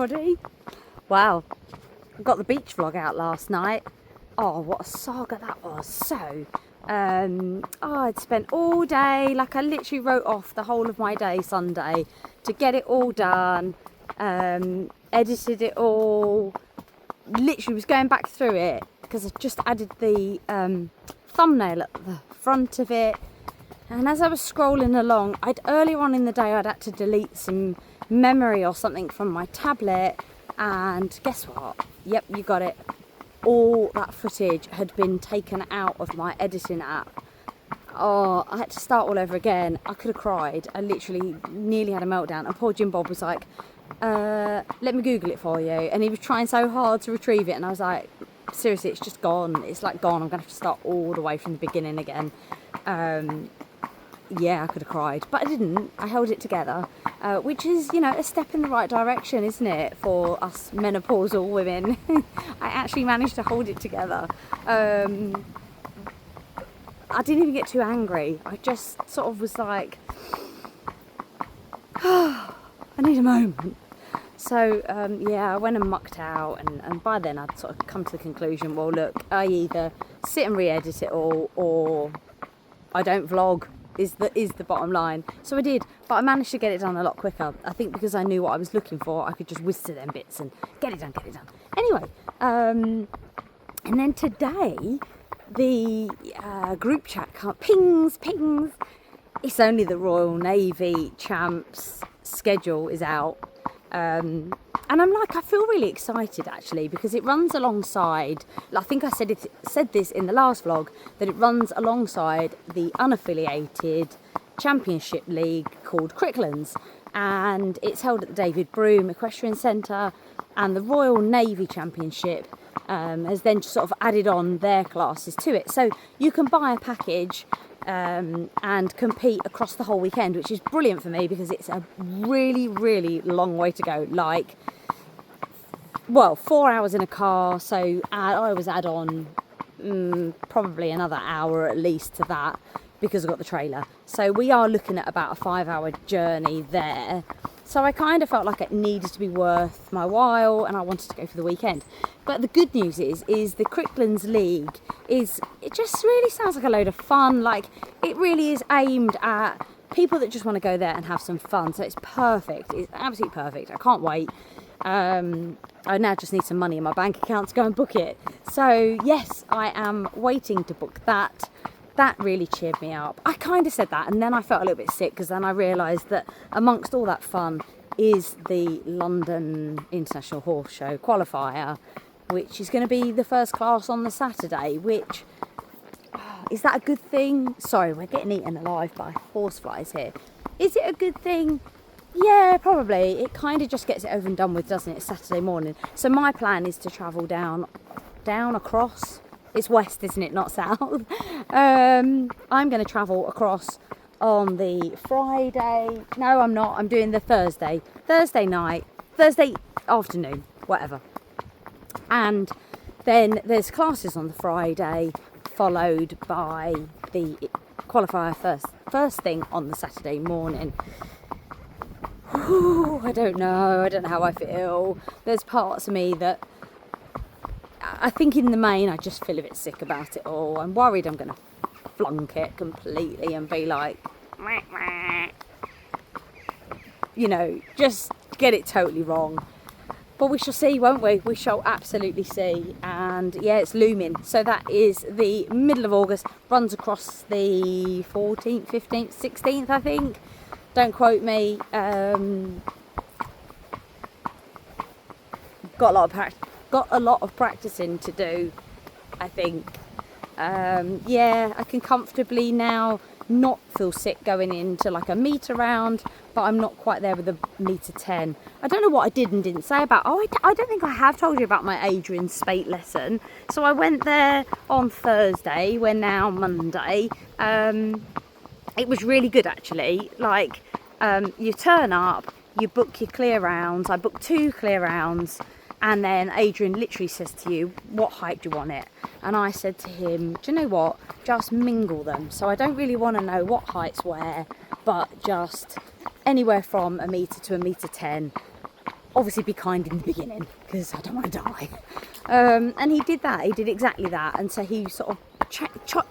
everybody. Wow, I got the beach vlog out last night. Oh, what a saga that was. So, I'd spent all day, like I literally wrote off the whole of my day Sunday to get it all done, edited it all, literally was going back through it because I just added the thumbnail at the front of it. And as I was scrolling along, earlier on in the day I'd had to delete some memory or something from my tablet, and guess what? Yep, you got it. All that footage had been taken out of my editing app. Oh, I had to start all over again. I could have cried. I literally nearly had a meltdown. And poor Jim Bob was like, let me Google it for you. And he was trying so hard to retrieve it. And I was like, seriously, it's just gone. It's like gone. I'm going to have to start all the way from the beginning again. Yeah, I could have cried, but I didn't. I held it together, which is, you know, a step in the right direction, isn't it, for us menopausal women? I actually managed to hold it together. I didn't even get too angry. I just sort of was like, oh, I need a moment. So, yeah, I went and mucked out, and by then I'd sort of come to the conclusion, well, look, I either sit and re-edit it all, or I don't vlog. Is the bottom line. So I did, but I managed to get it done a lot quicker. I think because I knew what I was looking for, I could just whiz to them bits and get it done. Anyway, and then today, the group chat pings. It's only the Royal Navy champs schedule is out. And I'm like, I feel really excited actually, because it runs alongside, I think I said this in the last vlog, that it runs alongside the unaffiliated championship league called Cricklands, and it's held at the David Broome Equestrian Centre, and the Royal Navy Championship has then sort of added on their classes to it. So you can buy a package and compete across the whole weekend, which is brilliant for me because it's a really, really long way to go. Like, well, 4 hours in a car, so I always add on probably another hour at least to that because I've got the trailer. So we are looking at about a 5-hour journey there. So I kind of felt like it needed to be worth my while, and I wanted to go for the weekend. But the good news is the Cricklands League it just really sounds like a load of fun. Like, it really is aimed at people that just want to go there and have some fun. So it's perfect. It's absolutely perfect. I can't wait. I now just need some money in my bank account to go and book it. So yes, I am waiting to book that. That really cheered me up. I kind of said that, and then I felt a little bit sick because then I realised that amongst all that fun is the London International Horse Show qualifier, which is going to be the first class on the Saturday, which, is that a good thing? Sorry, we're getting eaten alive by horseflies here. Is it a good thing? Yeah, probably. It kind of just gets it over and done with, doesn't it? It's Saturday morning. So my plan is to travel down across. It's west, isn't it? Not south. I'm going to travel across on the Friday. No, I'm not. I'm doing the Thursday night, Thursday afternoon, whatever. And then there's classes on the Friday, followed by the qualifier first thing on the Saturday morning. Whew, I don't know how I feel. There's parts of me that I think in the main I just feel a bit sick about it all. I'm worried I'm going to flunk it completely and be like, you know, just get it totally wrong. But we shall see, won't we? We shall absolutely see. And yeah, it's looming. So that is the middle of August, runs across the 14th, 15th, 16th, I think. Don't quote me. Got a lot of practicing to do, I think. Yeah, I can comfortably now not feel sick going into like a meter round, but I'm not quite there with a meter 10. I don't know what I did and didn't say about, I don't think I have told you about my Adrian Speight lesson. So I went there on Thursday, we're now Monday. It was really good actually. Like, you turn up, you book your clear rounds. I booked 2 clear rounds. And then Adrian literally says to you, what height do you want it? And I said to him, do you know what? Just mingle them. So I don't really want to know what height's where, but just anywhere from a metre to a metre 10. obviously be kind in the beginning because I don't want to die. And he did that. He did exactly that. And so he sort of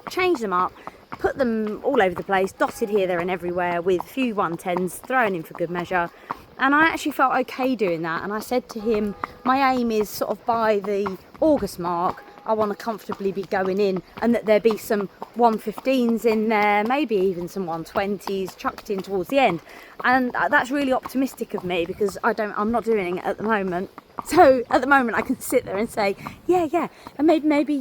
changed them up, put them all over the place, dotted here, there and everywhere with a few 110s thrown in for good measure. And I actually felt okay doing that. And I said to him, my aim is sort of by the August mark, I want to comfortably be going in, and that there be some 115s in there, maybe even some 120s chucked in towards the end. And that's really optimistic of me because I'm not doing it at the moment. So at the moment I can sit there and say, yeah, and maybe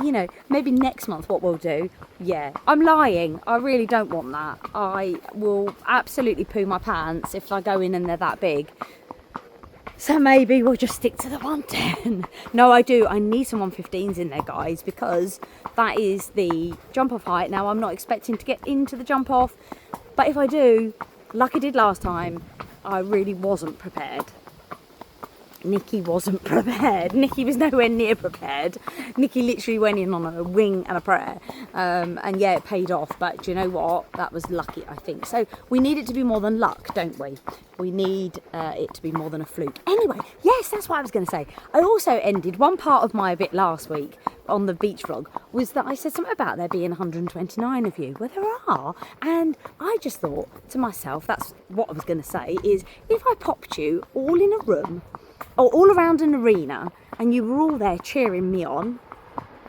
next month what we'll do. Yeah, I'm lying. I really don't want that. I will absolutely poo my pants if I go in and they're that big. So maybe we'll just stick to the 110. No, I do. I need some 115s in there, guys, because that is the jump off height. Now, I'm not expecting to get into the jump off, but if I do, like I did last time, I really wasn't prepared. Nikki wasn't prepared. Nikki was nowhere near prepared. Nikki literally went in on a wing and a prayer. And yeah, it paid off. But do you know what? That was lucky, I think. So we need it to be more than luck, don't we? We need it to be more than a fluke. Anyway, yes, that's what I was going to say. I also ended one part of my bit last week on the beach vlog was that I said something about there being 129 of you. Well, there are. And I just thought to myself, that's what I was going to say, is if I popped you all in a room or all around an arena and you were all there cheering me on,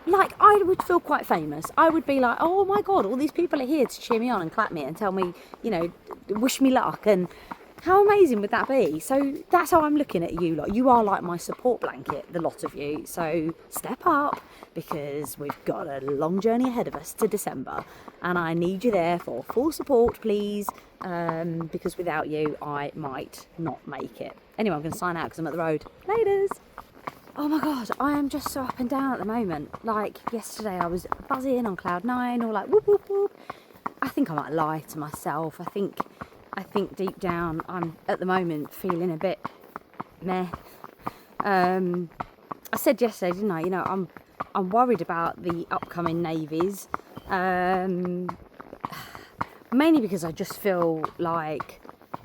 like, I would feel quite famous. I would be like, oh my God, all these people are here to cheer me on and clap me and tell me, wish me luck. And how amazing would that be? So that's how I'm looking at you lot. You are like my support blanket, the lot of you. So step up, because we've got a long journey ahead of us to December. And I need you there for full support, please. Because without you, I might not make it. Anyway, I'm going to sign out because I'm at the road. Laters. Oh my God, I am just so up and down at the moment. Like yesterday I was buzzing on cloud 9, all like whoop, whoop, whoop. I think I might lie to myself. I think deep down I'm at the moment feeling a bit meh. I said yesterday, didn't I? I'm worried about the upcoming navies. Mainly because I just feel like,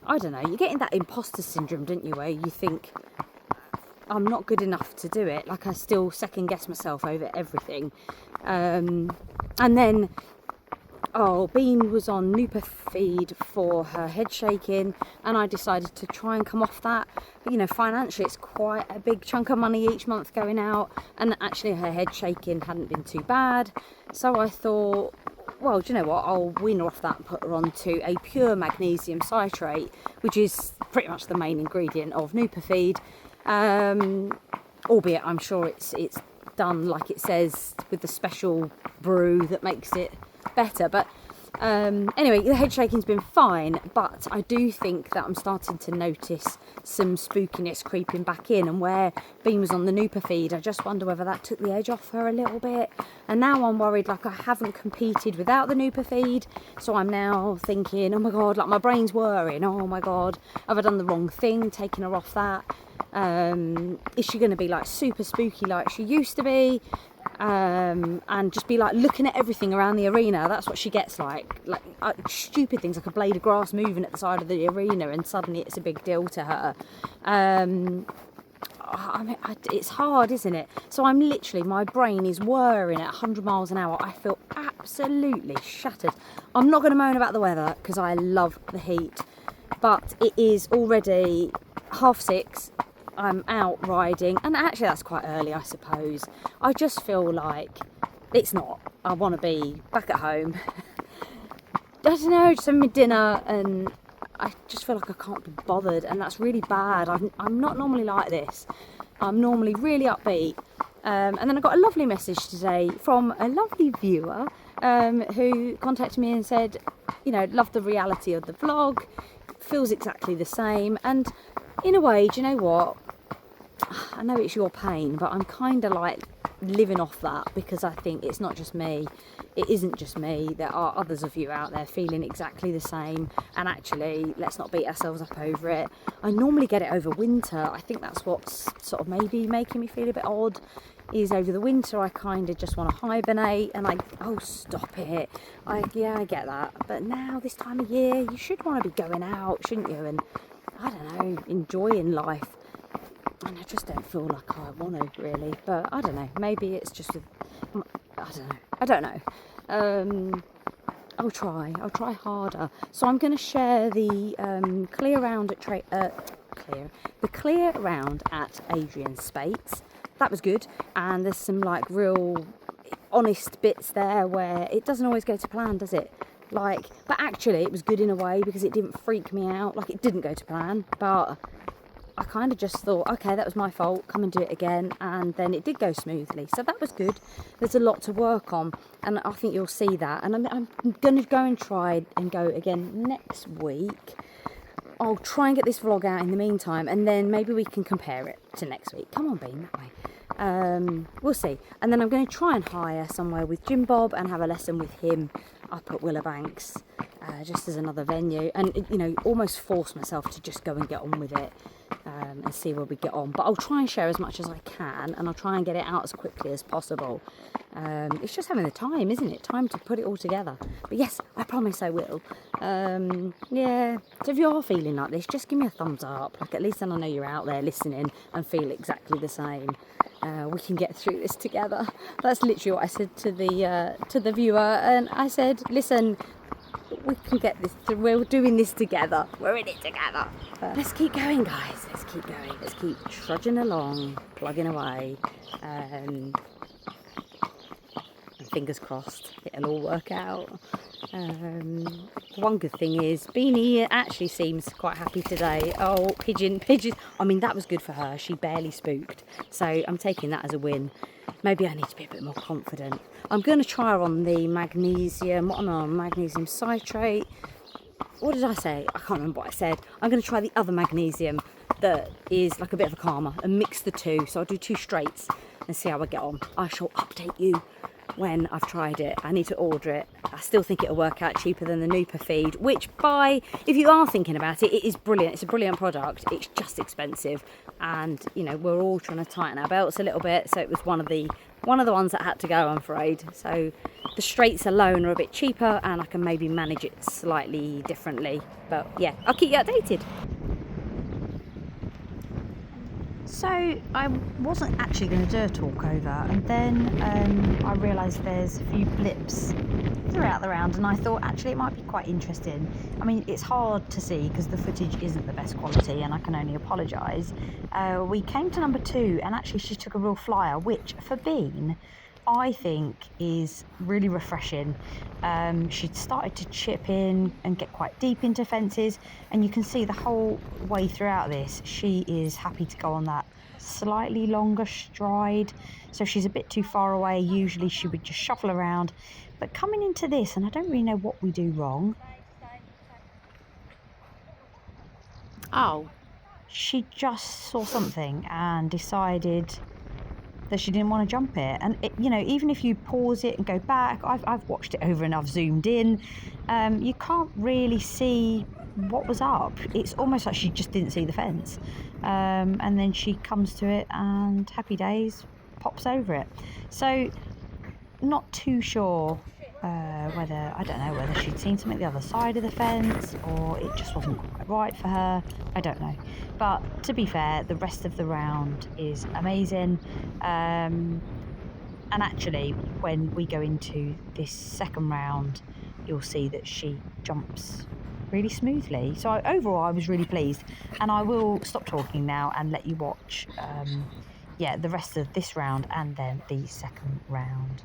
I don't know, you're getting that imposter syndrome, don't you, where you think I'm not good enough to do it. Like I still second guess myself over everything. And then, Bean was on Nooper feed for her head shaking, and I decided to try and come off that. But financially it's quite a big chunk of money each month going out, and actually her head shaking hadn't been too bad. So I thought, well, do you know what, I'll wean her off that and put her onto a pure magnesium citrate, which is pretty much the main ingredient of Nooper feed. Albeit I'm sure it's done like it says with the special brew that makes it better. But anyway, the head shaking's been fine, but I do think that I'm starting to notice some spookiness creeping back in, and where Bean was on the Nooper feed, I just wonder whether that took the edge off her a little bit. And now I'm worried, like I haven't competed without the Nooper feed, so I'm now thinking, oh my God, like my brain's whirring, oh my God, have I done the wrong thing taking her off that? Is she going to be like super spooky like she used to be? And just be like looking at everything around the arena. That's what she gets like stupid things like a blade of grass moving at the side of the arena, and suddenly it's a big deal to her. It's hard, isn't it? So I'm literally, my brain is whirring at 100 miles an hour. I feel absolutely shattered. I'm not going to moan about the weather because I love the heat, but it is already 6:30. I'm out riding, and actually that's quite early, I suppose. I just feel like it's not. I want to be back at home. I don't know, just having my dinner, and I just feel like I can't be bothered, and that's really bad. I'm not normally like this. I'm normally really upbeat. And then I got a lovely message today from a lovely viewer who contacted me and said, love the reality of the vlog, feels exactly the same. And in a way, do you know what? I know it's your pain, but I'm kind of like living off that, because I think it's not just me. It isn't just me. There are others of you out there feeling exactly the same. And actually, let's not beat ourselves up over it. I normally get it over winter. I think that's what's sort of maybe making me feel a bit odd, is over the winter I kind of just want to hibernate, and stop it. I get that. But now, this time of year, you should want to be going out, shouldn't you? And I don't know, enjoying life. and I just don't feel like I want to really. But I don't know. Maybe it's just I don't know. I'll try harder. So I'm going to share the clear round at the clear round at Adrian Speight. That was good, and there's some like real honest bits there where it doesn't always go to plan, does it? Like, but actually it was good in a way because it didn't freak me out. Like, it didn't go to plan, but I kind of just thought, okay, that was my fault, come and do it again, and then it did go smoothly, so that was good. There's a lot to work on, and I think you'll see that, and I'm going to go and try and go again next week. I'll try and get this vlog out in the meantime, and then maybe we can compare it to next week. Come on, Bean, that way. We'll see. And then I'm going to try and hire somewhere with Jim Bob and have a lesson with him up at Willowbanks, just as another venue, and you know, almost force myself to just go and get on with it, and see where we get on. But I'll try and share as much as I can, and I'll try and get it out as quickly as possible. It's just having the time, isn't it? Time to put it all together. But yes, I promise I will. Yeah, so if you're feeling like this, just give me a thumbs up. Like, at least then I know you're out there listening and feel exactly the same. We can get through this together. That's literally what I said to the viewer, and I said, listen, we can get this through. We're doing this together. We're in it together. Let's keep going, guys. Let's keep going. Let's keep trudging along, plugging away. And fingers crossed, it'll all work out. One good thing is Beanie actually seems quite happy today. Oh, pigeon. I mean, that was good for her. She barely spooked. So I'm taking that as a win. Maybe I need to be a bit more confident. I'm going to try her on the magnesium. What am I on? Magnesium citrate. What did I say? I can't remember what I said. I'm going to try the other magnesium that is like a bit of a calmer and mix the two. So I'll do 2 straights and see how I get on. I shall update you when I've tried it. I need to order it. I still think it'll work out cheaper than the Nooper feed, which if you are thinking about it, it is brilliant. It's a brilliant product. It's just expensive, and you know, we're all trying to tighten our belts a little bit, so it was one of the ones that had to go, I'm afraid. So the straights alone are a bit cheaper, and I can maybe manage it slightly differently. But yeah, I'll keep you updated. So I wasn't actually going to do a talk over, and then I realised there's a few blips throughout the round, and I thought actually it might be quite interesting. I mean, it's hard to see because the footage isn't the best quality, and I can only apologise. We came to number 2, and actually she took a real flyer, which for Bean I think is really refreshing. She'd started to chip in and get quite deep into fences, and you can see the whole way throughout this she is happy to go on that slightly longer stride. So she's a bit too far away. Usually she would just shuffle around, but coming into this, and I don't really know what we do wrong. Oh, she just saw something and decided that she didn't want to jump it. And it, you know, even if you pause it and go back, I've watched it over and I've zoomed in, you can't really see what was up. It's almost like she just didn't see the fence, and then she comes to it and happy days, pops over it. So not too sure whether, I don't know, whether she'd seen something the other side of the fence or it just wasn't quite right for her. I don't know. But to be fair, the rest of the round is amazing. And actually, when we go into this second round, you'll see that she jumps really smoothly. So overall, I was really pleased. And I will stop talking now and let you watch the rest of this round and then the second round.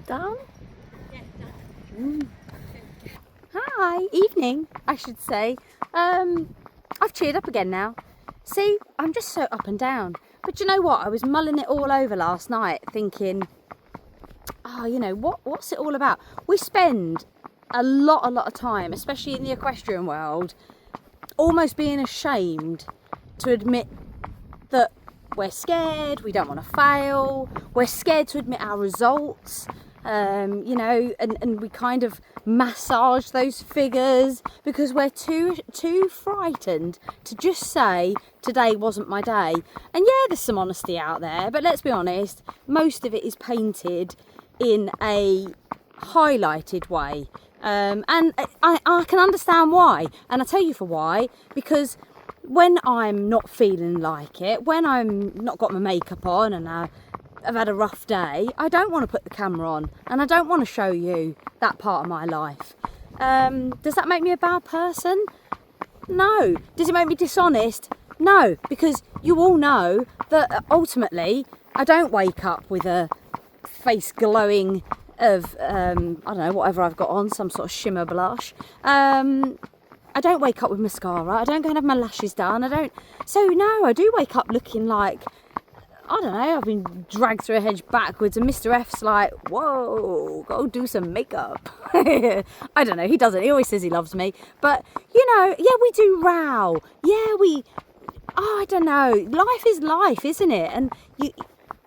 Done? Hi, evening, I should say. I've cheered up again now. See, I'm just so up and down. But you know what? I was mulling it all over last night, thinking, oh, you know, what's it all about? We spend a lot of time, especially in the equestrian world, almost being ashamed to admit that we're scared, we don't want to fail, we're scared to admit our results, you know, and we kind of massage those figures because we're too frightened to just say today wasn't my day. And yeah, there's some honesty out there, but let's be honest, most of it is painted in a highlighted way, and I can understand why, and I'll tell you for why. Because when I'm not feeling like it, when I'm not got my makeup on and I've had a rough day, I don't want to put the camera on and I don't want to show you that part of my life. Does that make me a bad person? No. Does it make me dishonest? No, because you all know that ultimately I don't wake up with a face glowing of I don't know, whatever I've got on, some sort of shimmer blush. I don't wake up with mascara, I don't go and have my lashes done, so no, I do wake up looking like, I don't know, I've been dragged through a hedge backwards and Mr. F's like, whoa, go do some makeup. I don't know, he doesn't, he always says he loves me, but you know, yeah, we do row, yeah, I don't know, life is life, isn't it? And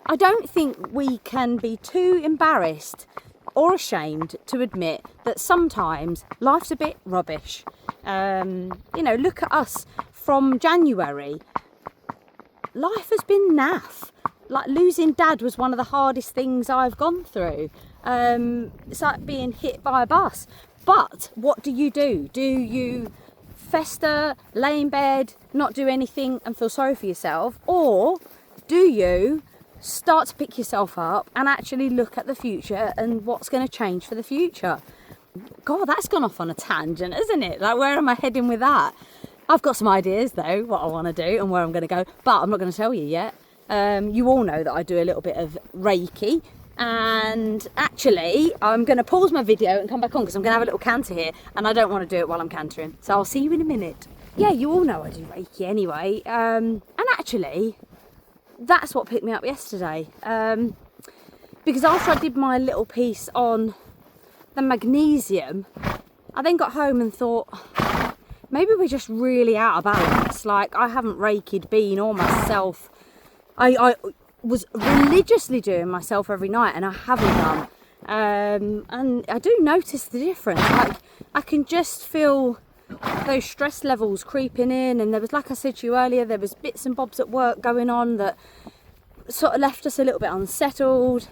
I don't think we can be too embarrassed or ashamed to admit that sometimes life's a bit rubbish. You know, look at us from January. Life has been naff. Like losing Dad was one of the hardest things I've gone through. It's like being hit by a bus. But what do? Do you fester, lay in bed, not do anything and feel sorry for yourself? Or do you start to pick yourself up and actually look at the future and what's going to change for the future? God, that's gone off on a tangent, isn't it? Like, where am I heading with that? I've got some ideas though, what I want to do and where I'm going to go, but I'm not going to tell you yet. You all know that I do a little bit of Reiki, and actually I'm going to pause my video and come back on because I'm going to have a little canter here and I don't want to do it while I'm cantering. So I'll see you in a minute. Yeah, you all know I do Reiki anyway, and actually that's what picked me up yesterday, because after I did my little piece on the magnesium, I then got home and thought, maybe we're just really out of balance. Like, I haven't Reiki'd Bean or myself. I was religiously doing myself every night and I haven't done, and I do notice the difference. Like, I can just feel those stress levels creeping in, and there was, like I said to you earlier, there was bits and bobs at work going on that sort of left us a little bit unsettled.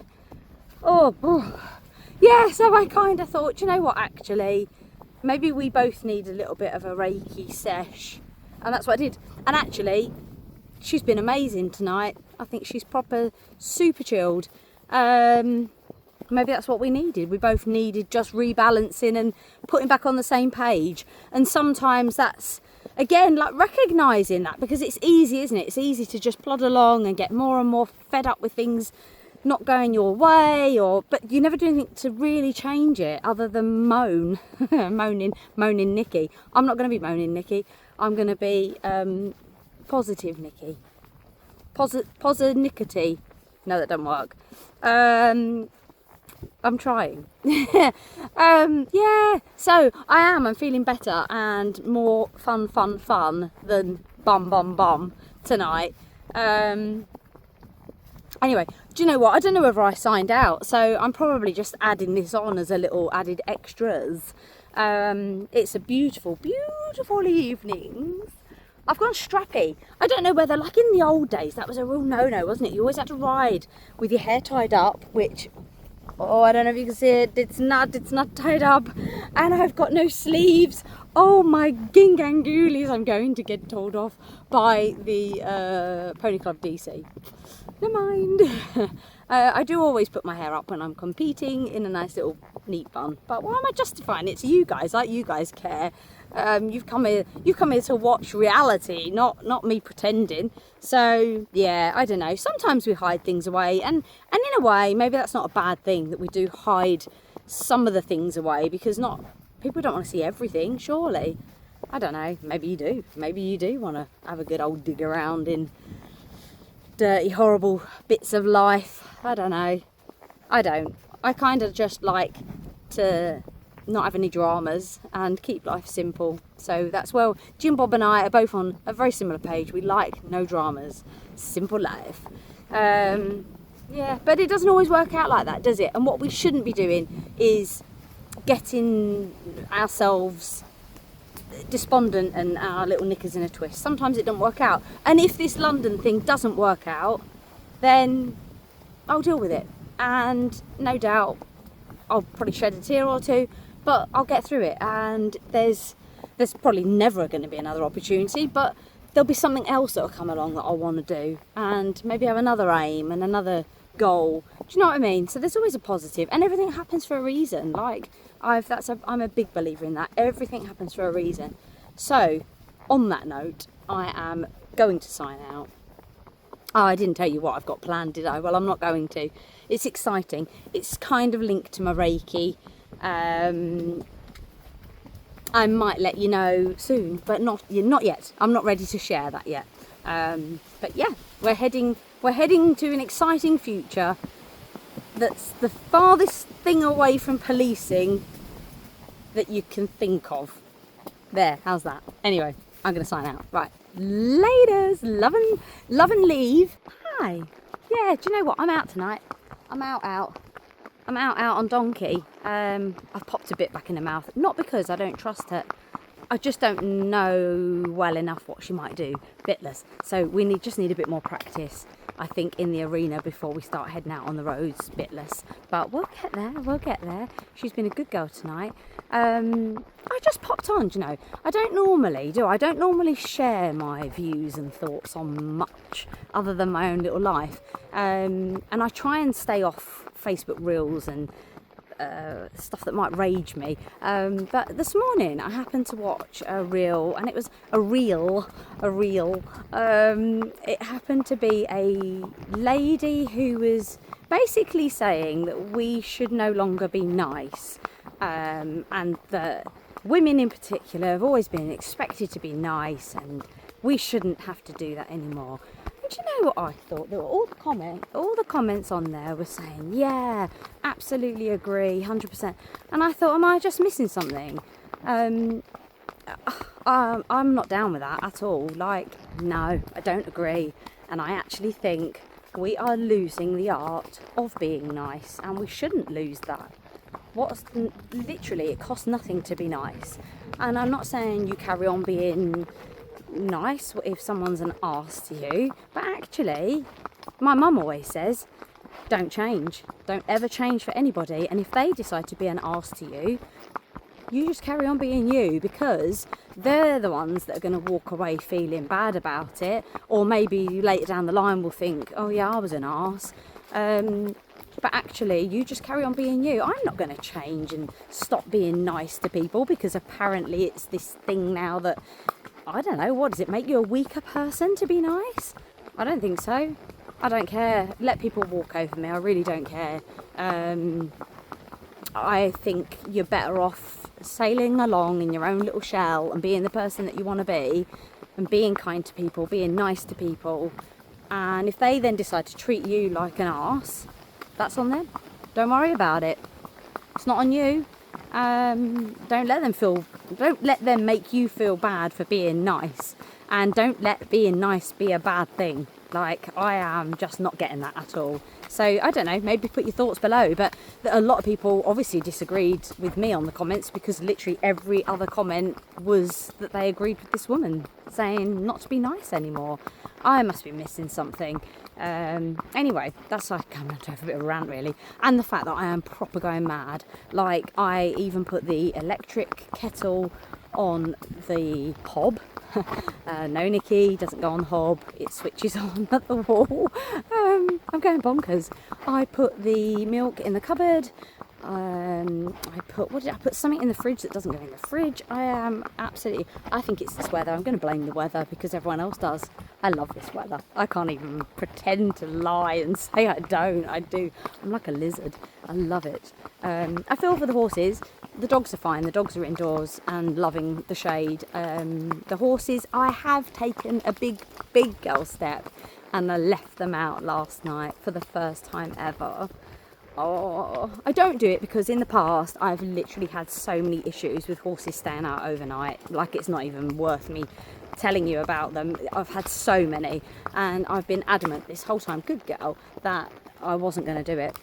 Yeah, so I kind of thought, you know what, actually maybe we both need a little bit of a Reiki sesh, and that's what I did. And actually she's been amazing tonight. I think she's proper super chilled. Maybe that's what we needed. We both needed just rebalancing and putting back on the same page. And sometimes that's, again, like recognising that, because it's easy, isn't it? It's easy to just plod along and get more and more fed up with things not going your way, but you never do anything to really change it other than moan. moaning Nikki. I'm not going to be moaning Nikki. I'm going to be positive Nikki. Positivity. No, that doesn't work. I'm trying. Yeah, so I'm feeling better and more fun than bum tonight. Anyway, do you know what? I don't know whether I signed out, so I'm probably just adding this on as a little added extras. It's a beautiful evening. I've gone strappy. I don't know whether, like in the old days, that was a real no-no, wasn't it? You always had to ride with your hair tied up, which, I don't know if you can see it, it's not tied up, and I've got no sleeves. Oh my gingangoolies, I'm going to get told off by the Pony Club DC. Never mind. I do always put my hair up when I'm competing in a nice little neat bun, but why am I justifying it to you guys? Like, you guys care. You've come here to watch reality, not me pretending. So yeah, I don't know. Sometimes we hide things away, and in a way, maybe that's not a bad thing that we do hide some of the things away, because not people don't want to see everything, surely. I don't know. Maybe you do. Maybe you do want to have a good old dig around in dirty, horrible bits of life. I don't know. I don't. I kind of just like to not have any dramas and keep life simple. So that's where Jim Bob and I are both on a very similar page. We like no dramas, simple life. Yeah, but it doesn't always work out like that, does it? And what we shouldn't be doing is getting ourselves despondent and our little knickers in a twist. Sometimes it doesn't work out. And if this London thing doesn't work out, then I'll deal with it. And no doubt I'll probably shed a tear or two, but I'll get through it. And there's probably never going to be another opportunity, but there'll be something else that'll come along that I want to do, and maybe have another aim and another goal. Do you know what I mean? So there's always a positive, and everything happens for a reason. Like I'm a big believer in that. Everything happens for a reason. So on that note, I am going to sign out. Oh, I didn't tell you what I've got planned, did I? Well, I'm not going to. It's exciting. It's kind of linked to my Reiki. I might let you know soon, but not yet. I'm not ready to share that yet. But yeah, we're heading to an exciting future that's the farthest thing away from policing that you can think of. There, how's that? Anyway, I'm going to sign out. Right, laters, love and leave. Hi. Yeah, do you know what? I'm out tonight. I'm out on donkey. I've popped a bit back in the mouth, not because I don't trust her. I just don't know well enough what she might do. Bitless. So we just need a bit more practice, I think, in the arena before we start heading out on the roads. Bitless. But we'll get there. She's been a good girl tonight. I just popped on, you know. I don't normally share my views and thoughts on much other than my own little life. And I try and stay off Facebook Reels and stuff that might rage me, but this morning I happened to watch a reel, and it was a reel. It happened to be a lady who was basically saying that we should no longer be nice, and that women in particular have always been expected to be nice, and we shouldn't have to do that anymore. Do you know what I thought? There were all the comments on there were saying, yeah, absolutely agree, 100%. And I thought, am I just missing something? I'm not down with that at all. Like, no, I don't agree. And I actually think we are losing the art of being nice, and we shouldn't lose that. Literally, it costs nothing to be nice. And I'm not saying you carry on being nice if someone's an arse to you, but actually my mum always says, don't ever change for anybody, and if they decide to be an arse to you, you just carry on being you, because they're the ones that are going to walk away feeling bad about it, or maybe later down the line will think, oh yeah, I was an arse. But actually, you just carry on being you. I'm not going to change and stop being nice to people because apparently it's this thing now that, I don't know, what does it make you a weaker person to be nice? I don't think so. I don't care. Let people walk over me. I really don't care. I think you're better off sailing along in your own little shell and being the person that you want to be, and being kind to people, being nice to people. And if they then decide to treat you like an arse, that's on them. Don't worry about it. It's not on you. Don't let them make you feel bad for being nice, and don't let being nice be a bad thing. Like, I am just not getting that at all. So I don't know, maybe put your thoughts below, but a lot of people obviously disagreed with me on the comments, because literally every other comment was that they agreed with this woman saying not to be nice anymore. I must be missing something. Anyway, that's like coming to have a bit of a rant really, and the fact that I am proper going mad. Like, I even put the electric kettle on the hob. No, Nikki, doesn't go on the hob, it switches on at the wall. I'm going bonkers. I put the milk in the cupboard. I put, what did I put? Something in the fridge that doesn't go in the fridge. I think it's this weather. I'm going to blame the weather because everyone else does. I love this weather. I can't even pretend to lie and say I don't. I do. I'm like a lizard. I love it. I feel for the horses. The dogs are fine. The dogs are indoors and loving the shade. The horses, I have taken a big girl step and I left them out last night for the first time ever. Oh, I don't do it because in the past I've literally had so many issues with horses staying out overnight. Like, it's not even worth me telling you about them. I've had so many, and I've been adamant this whole time, good girl, that I wasn't going to do it.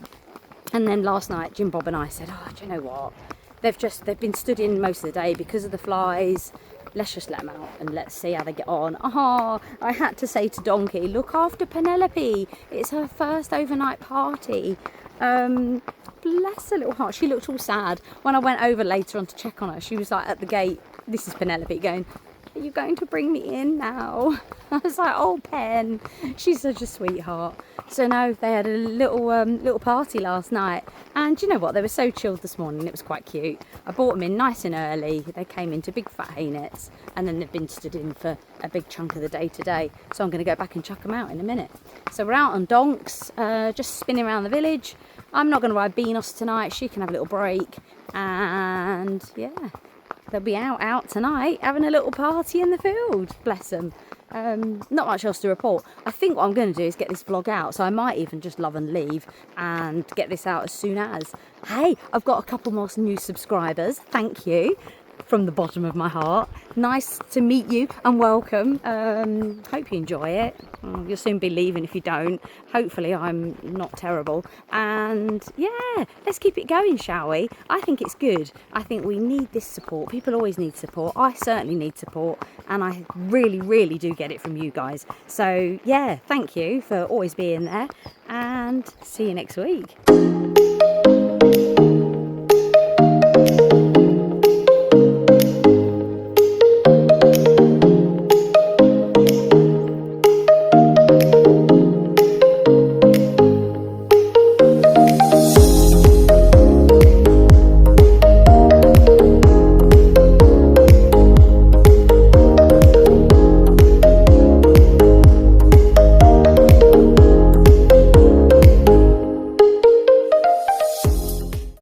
And then last night Jim Bob and I said, oh, do you know what, they've been stood in most of the day because of the flies. Let's just let them out and let's see how they get on. I had to say to Donkey, look after Penelope, it's her first overnight party. Bless her little heart. She looked all sad. When I went over later on to check on her, she was like at the gate, this is Penelope, going, are you going to bring me in now? I was like, oh, Pen, she's such a sweetheart. So no, they had a little party last night, and you know what, they were so chilled this morning, it was quite cute. I brought them in nice and early. They came into big fat hay nets, and then they've been stood in for a big chunk of the day today, so I'm going to go back and chuck them out in a minute. So we're out on donks, just spinning around the village. I'm not going to ride Beanos tonight, she can have a little break, and yeah, they'll be out tonight having a little party in the field, bless them. Not much else to report. I think what I'm going to do is get this vlog out, so I might even just love and leave and get this out as soon as. Hey, I've got a couple more new subscribers, thank you from the bottom of my heart. Nice to meet you and welcome. Hope you enjoy it. You'll soon be leaving if you don't. Hopefully I'm not terrible, and yeah, let's keep it going, shall we? I think it's good. I think we need this support. People always need support. I certainly need support, and I really do get it from you guys. So yeah, thank you for always being there, and see you next week.